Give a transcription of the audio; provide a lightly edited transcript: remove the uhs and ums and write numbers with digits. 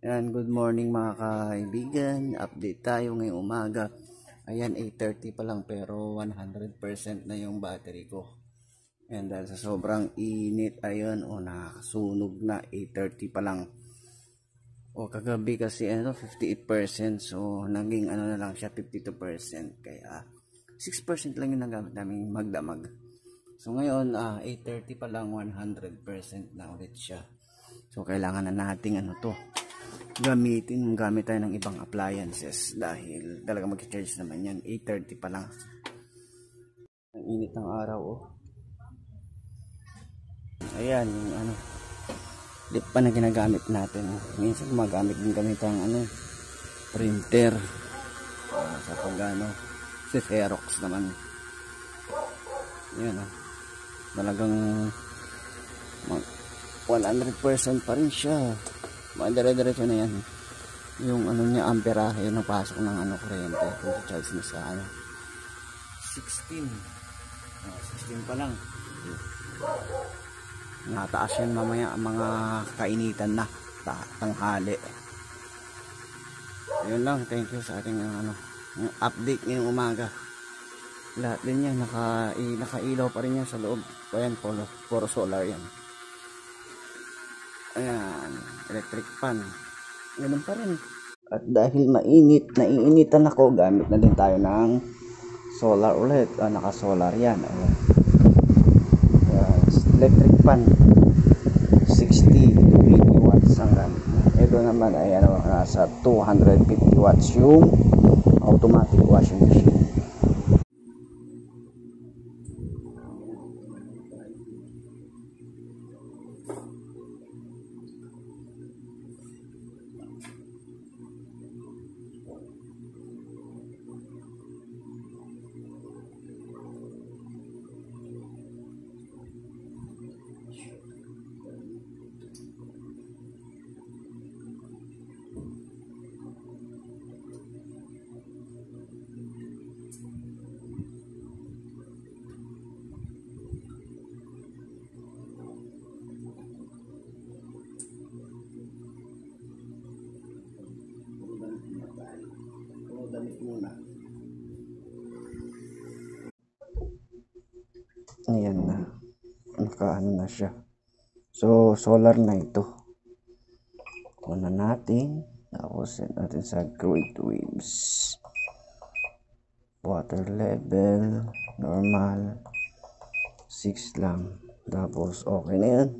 Yan, good morning mga kaibigan. Update tayo ngayong umaga. Ayan, 8:30 pa lang pero 100% na yung battery ko. And dahil sa sobrang init, ayun, nakasunog na 8:30 pa lang. Kagabi kasi 58%, so naging na lang siya 52%. Kaya 6% lang yung nagamit namin magdamag. So ngayon, 8:30 pa lang, 100% na ulit siya. So kailangan na nating gamit tayo ng ibang appliances dahil talaga mag-charge naman yan. 8:30 pa lang. Ang init ng araw, Ayan, yung lip pa na ginagamit natin. Minsan gumagamit din kami ng printer. Sa si Xerox naman. Ayan, talagang 100% pa rin siya. Dire-diretso na yan. Yung niya, amperahe, yung napasok ng kuryente. Kung charge na sa 16. 16 pa lang. Nataas yan mamaya mga kainitan na. Tanghali. Ayun lang. Thank you sa ating update ngayong umaga. Lahat din yan. Nakailaw pa rin yan sa loob. Ayan, puro solar yan. Ayan, electric fan. Ganun pa rin. At dahil naiinitan ako, gamit na din tayo ng solar ulit. Naka-solar yan. Ayan. Electric fan. 60 to 80 watts ang gamit. Ito naman ay nasa 250 watts yung automatic washing machine. Ayan na, na siya. So solar na ito. Kuna natin, tapos set natin sa Great Waves. Water level normal 6 lang, tapos okay na yan.